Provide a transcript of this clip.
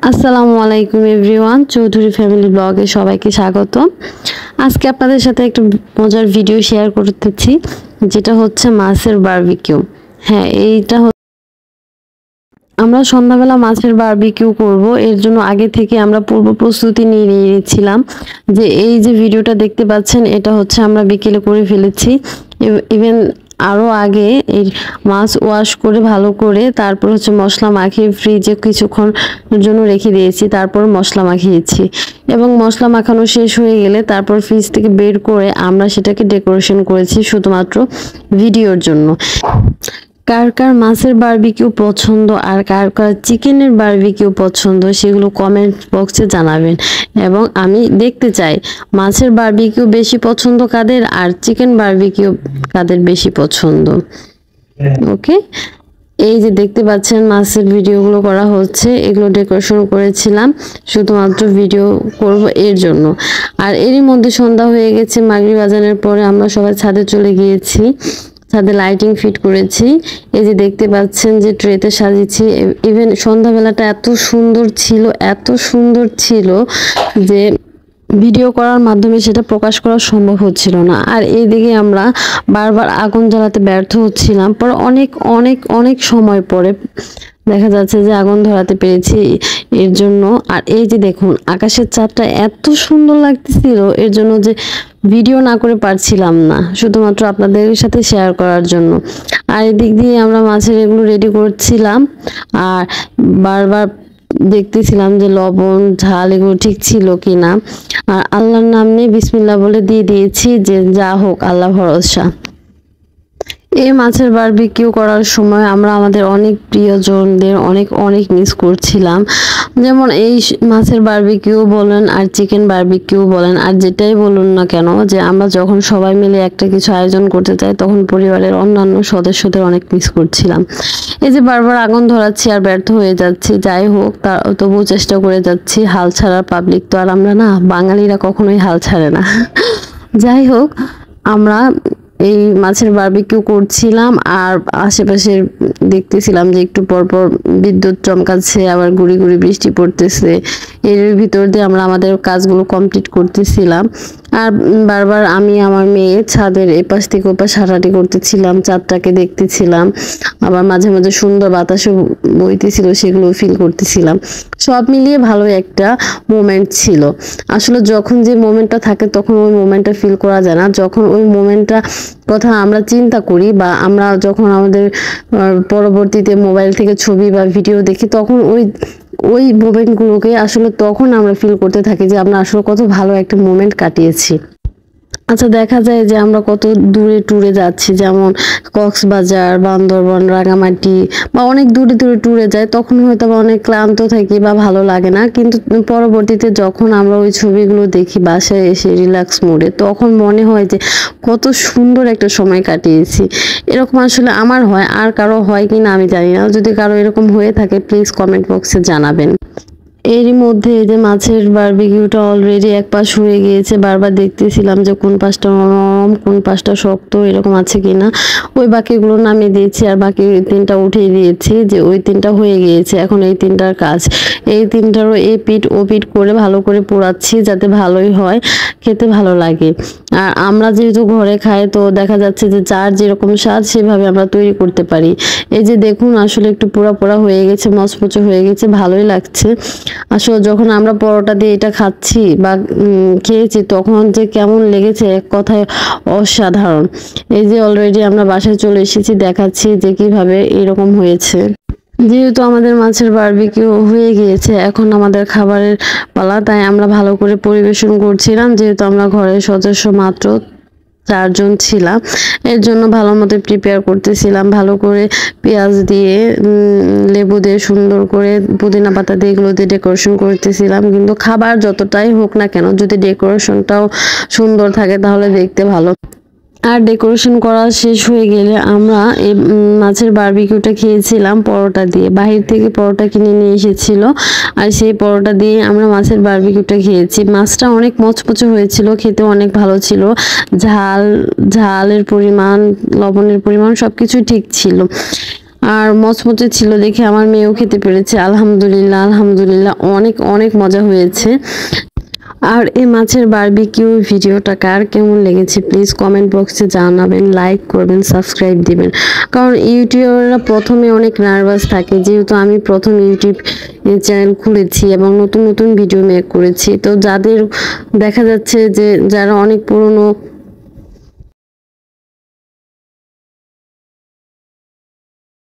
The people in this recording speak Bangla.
আসসালামু আলাইকুম এভরিওয়ান, চৌধুরী ফ্যামিলি ব্লগে সবাইকে স্বাগত। আজকে আপনাদের সাথে একটা মজার ভিডিও শেয়ার করতেছি, যেটা হচ্ছে মাছের বারবিকিউ। হ্যাঁ, আমরা সন্ধ্যাবেলা মাছের বারবিকিউ করব। এর জন্য আগে থেকে আমরা পূর্ব প্রস্তুতি নিয়ে নিয়েছিলাম। যে এই যে ভিডিওটা দেখতে পাচ্ছেন, এটা হচ্ছে আমরা বিকেলে করে ফেলেছি। ইভেন আরও আগে এই মাছ ওয়াশ করে ভালো করে তারপর হচ্ছে মশলা মাখিয়ে ফ্রিজে কিছুক্ষণের জন্য রেখে দিয়েছি, তারপর মশলা মাখিয়েছি। এবং মশলা মাখানো শেষ হয়ে গেলে তারপর ফ্রিজ থেকে বের করে আমরা সেটাকে ডেকোরেশন করেছি শুধুমাত্র ভিডিওর জন্য। কার কার মাছের বারবিকিউ পছন্দ আর কার কার চিকেনের বারবিকিউ পছন্দ সেগুলো কমেন্ট বক্সে জানাবেন। এবং আমি দেখতে চাই মাছের বারবিকিউ বেশি পছন্দ কাদের আর চিকেন বারবিকিউ কাদের বেশি পছন্দ। ওকে, এই যে দেখতে পাচ্ছেন মাছের ভিডিওগুলো করা হচ্ছে, এগুলো ডেকোরেশন করেছিলাম শুধুমাত্র ভিডিও করব এর জন্য। আর এরই মধ্যে সন্ধ্যা হয়ে গেছে, মাগরিব আজানের পরে আমরা সবাই ছাদে চলে গিয়েছি, ছাদে লাইটিং ফিট করেছি। এই যে দেখতে পাচ্ছেন যে ট্রেতে সাজিয়েছি। ইভেন সন্ধ্যাবেলাটা এত সুন্দর ছিল যে ভিডিও করার মাধ্যমে সেটা প্রকাশ করা সম্ভব হচ্ছিল না। আর এইদিকে আমরা বারবার আগুন জ্বালাতে ব্যর্থ হচ্ছিলাম, পর অনেক সময় পরে দেখা যাচ্ছে যে আগুন ধরাতে পেরেছি এর জন্য। আর এই যে দেখুন আকাশের চাঁদটা এত সুন্দর লাগতেছিল, এর জন্য যে ভিডিও না করে পারছিলাম না, শুধুমাত্র আপনাদের সাথে শেয়ার করার জন্য। আর এদিক দিয়ে আমরা মাছের এগুলো রেডি করছিলাম আর বারবার দেখতেছিলাম যে লবণ ঝাল এগুলো ঠিক ছিল কিনা। আর আল্লাহর নাম নিয়ে বিসমিল্লাহ বলে দিয়ে দিয়েছি, যে যা হোক আল্লাহ ভরসা। এই মাছের বারবিকিউ করার সময় আমরা আমাদের অনেক প্রিয়জনদের অনেক মিস করছিলাম। যেমন এই মাছের বারবিকিউ বলেন আর চিকেন বারবিকিউ বলেন আর যেটাই বলুন না কেন, যে আমরা যখন সবাই মিলে একটা কিছু আয়োজন করতে চাই তখন পরিবারের অন্যান্য সদস্যদের অনেক মিস করছিলাম। এই যে বারবার আগুন ধরাচ্ছি আর ব্যর্থ হয়ে যাচ্ছি, যাই হোক তবুও চেষ্টা করে যাচ্ছি। হাল ছাড়ার পাবলিক তো আর আমরা না, বাঙালিরা কখনোই হাল ছাড়ে না। যাই হোক, আমরা এই মাছের বারবিকিউ করছিলাম আর আশেপাশে দেখতেছিলাম যে একটু পরপর বিদ্যুৎ চমকাচ্ছে, আবার গুড়ি বৃষ্টি পড়তেছে। এর ভিতর দিয়ে আমরা আমাদের কাজগুলো কমপ্লিট করতেছিলাম। আর বারবার আমি আমার মেয়ে ছাদের এপাশ থেকে ওপাশ হাঁটাহাঁটি করতেছিলাম, চাঁদটাকে দেখতেছিলাম। আবার মাঝে মাঝে সুন্দর বাতাসও বইতেছিল, সেগুলো ফিল করতেছিলাম। সব মিলিয়ে ভালো একটা মোমেন্ট ছিল। আসলে যখন যে মোমেন্টটা থাকে তখন ওই মোমেন্টটা ফিল করা যায় না। যখন ওই মোমেন্টটা কথা আমরা চিন্তা করি বা আমরা যখন আমাদের পরবর্তীতে মোবাইল থেকে ছবি বা ভিডিও দেখি, তখন ওই মোমেন্টগুলোকে আসলে তখন আমরা ফিল করতে থাকি যে আমরা আসলে কত ভালো একটা মোমেন্ট কাটিয়েছি। আচ্ছা, দেখা যায় যে আমরা কত দূরে ট্যুরে যাচ্ছি, যেমন কক্সবাজার, বান্দরবন, রাঙামাটি বা অনেক দূরে ট্যুরে যাই, তখন হয়তো বা অনেক ক্লান্ত থাকি বা ভালো লাগে না, কিন্তু পরবর্তীতে যখন আমরা ওই ছবিগুলো দেখি বাসায় এসে রিল্যাক্স মোডে, তখন মনে হয় যে কত সুন্দর একটা সময় কাটিয়েছি। এরকম আসলে আমার হয়, আর কারো হয় কি না আমি জানি না। যদি কারো এরকম হয়ে থাকে প্লিজ কমেন্ট বক্সে জানাবেন। এরই মধ্যে এই যে মাছের বারবিকিউটা অলরেডি এক পাশ হয়ে গিয়েছে। বারবার দেখতেছিলাম যে কোন পাশটা নরম কোন পাশটা শক্ত এরকম আছে কিনা। ওই বাকিগুলো নামিয়ে দিয়েছি আর বাকি 3টা উঠিয়ে দিয়েছি, যে ওই 3টা হয়ে গিয়েছে। এখন এই 3টার কাজ, এই 3টারও এপিঠ ওপিঠ করে ভালো করে পোড়াচ্ছি, যাতে ভালোই হয়, খেতে ভালো লাগে। আর আমরা যেহেতু ঘরে খাই, তো দেখা যাচ্ছে যে যার যেরকম স্বাদ সেভাবে আমরা তৈরি করতে পারি। এই যে দেখুন আসলে একটু পোড়া হয়ে গেছে, মচমচে হয়ে গেছে, ভালোই লাগছে। আসলে যখন আমরা পরোটা দিয়ে এটা খাচ্ছি বা খেয়েছি, তখন যে কেমন লেগেছে এক কথায় অসাধারণ। এই যে অলরেডি আমরা বাসায় চলে এসেছি, দেখাচ্ছি যে কিভাবে এরকম হয়েছে। যেহেতু আমাদের মাছের বারবিকিউ হয়ে গিয়েছে, এখন আমাদের খাবারের পালা, তাই আমরা ভালো করে পরিবেশন করছিলাম। যেহেতু আমরা ঘরের সদস্য মাত্র 4 জন ছিলাম, এর জন্য ভালো মতো প্রিপেয়ার করতেছিলাম। ভালো করে পেঁয়াজ দিয়ে লেবু দিয়ে সুন্দর করে পুদিনা পাতা দিয়ে এগুলো দিয়ে ডেকোরেশন করতেছিলাম। কিন্তু খাবার যতটাই হোক না কেন, যদি ডেকোরেশনটাও সুন্দর থাকে তাহলে দেখতে ভালো। আর ডেকোরেশন করা শেষ হয়ে গেলে আমরা এই মাছের বারবিকিউটা খেয়েছিলাম পরোটা দিয়ে। বাহির থেকে পরোটা কিনে নিয়ে এসেছিল, আর সেই পরোটা দিয়ে আমরা মাছের বারবিকিউটা খেয়েছি। মাছটা অনেক মচমচে হয়েছিল, খেতে অনেক ভালো ছিল। ঝালের পরিমাণ, লবণের পরিমাণ সবকিছু ঠিক ছিল। আর মচমচে ছিল দেখে আমার মেয়েও খেতে পেরেছে। আলহামদুলিল্লাহ আলহামদুলিল্লাহ, অনেক অনেক মজা হয়েছে। আর এই মাছের বারবিকিউ ভিডিওটা কার কেমন লেগেছে প্লিজ কমেন্ট বক্সে জানাবেন, লাইক করবেন, সাবস্ক্রাইব দিবেন। কারণ ইউটিউবাররা প্রথমে অনেক নার্ভাস থাকে, যেহেতু আমি প্রথম ইউটিউব চ্যানেল খুলেছি এবং নতুন নতুন ভিডিও মেক করেছি। তো যাদের দেখা যাচ্ছে যে যারা অনেক পুরনো